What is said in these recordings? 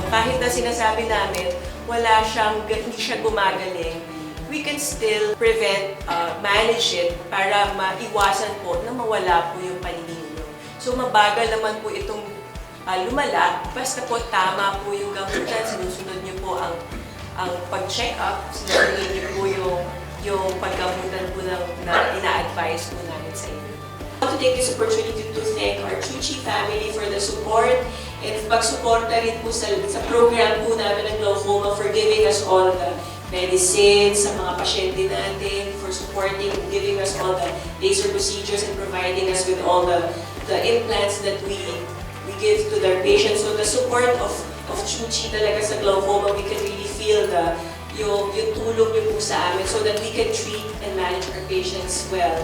kahit na sinasabi namin, hindi siya gumagaling, we can still prevent, manage it para maiwasan po na mawala po yung panininom. So mabagal naman po itong lumala, basta po tama po yung gamutan, sinusunod niyo po ang pag-check up, sinusunod niyo po yung paggamutan po na ina-advise po namin sa inyo. I want to take this opportunity to thank our Chuchi family for the support and pagsuporta rin po sa program po namin ng glaucoma, for giving us all the medicines sa mga pasyente natin, for supporting, giving us all the laser procedures and providing us with all the implants that we give to their patients. So the support of Chuchi talaga sa glaucoma, we can really feel yung tulong niyo po sa amin so that we can treat and manage our patients well.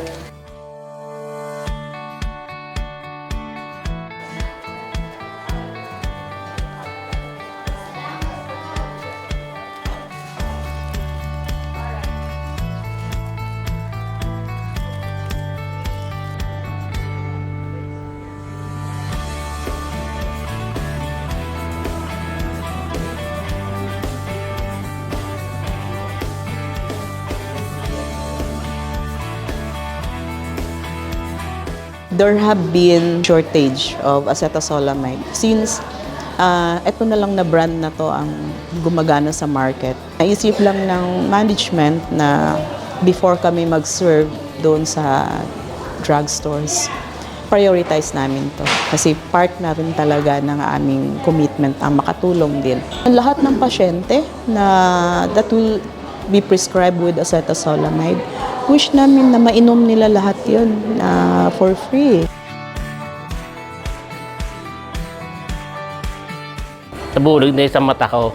There have been shortage of acetazolamide since ito na lang na brand na to ang gumagana sa market. Naisip lang ng management na before kami mag-serve doon sa drugstores, prioritize namin to. Kasi part na rin talaga ng aming commitment ang makatulong din. Lahat ng pasyente na that will be prescribed with acetazolamide, wish namin na mainom nila lahat yun for free. Nabulog na sa mata ko.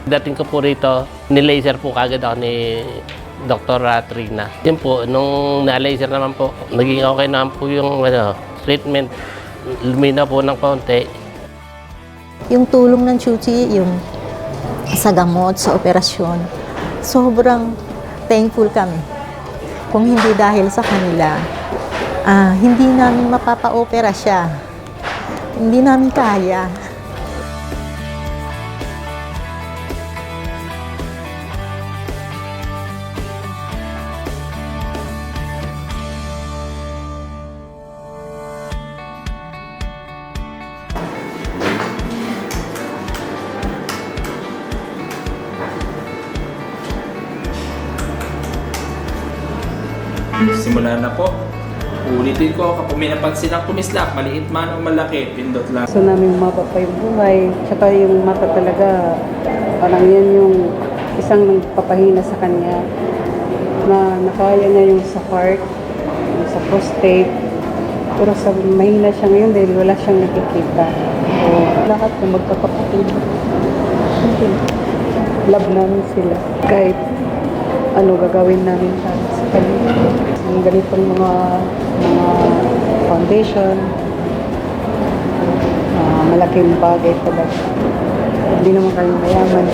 Dating ko po rito, nilaser po kagad ako ni Dr. Trina. Yun po, nung na-laser naman po, naging okay naman po yung treatment. Lumina po ng konti. Yung tulong ng Chuchi, yung sa gamot, sa operasyon, sobrang thankful kami. Kung hindi dahil sa kanila, hindi namin mapapa-opera siya. Hindi namin kaya. Simula na po. Ulitin ko, kapag may napansin ang kumislap, maliit man o malaki, pindot lang. Gusto namin mapapa yung buhay, tsaka yung mata talaga, parang yan yung isang nagpapahina sa kanya na nakaya niya yung sa heart, yung sa prostate. Pero sa mahina siya ngayon dahil wala siyang nakikita. So, lahat ng magkakapatid. Love namin sila. Kahit ano gagawin namin para sa kanila. Yung ganitong mga foundation, malaking bagay talaga. Hindi naman kami mayaman.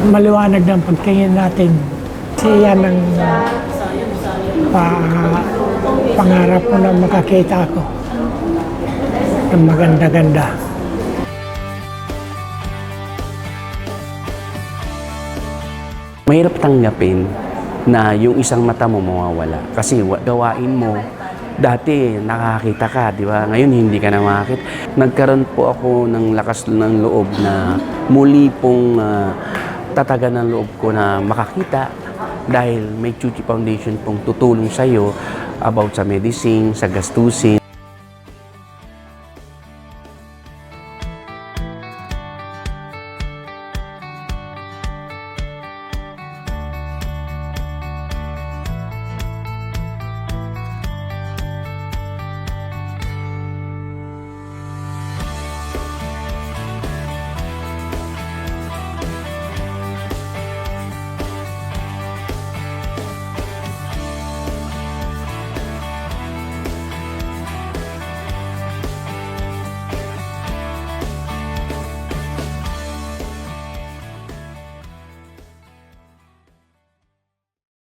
Maliwanag ng pagtingin natin. Kasi yan ang pangarap ko na makakita ako ng maganda-ganda. Mahirap tanggapin na yung isang mata mo mawawala. Kasi gawain mo, dati nakakita ka, di ba? Ngayon hindi ka na makakita. Nagkaroon po ako ng lakas ng loob na muli pong tatagan ng loob ko na makakita dahil may Chuchi Foundation pong tutulong sa iyo about sa medicine, sa gastusin.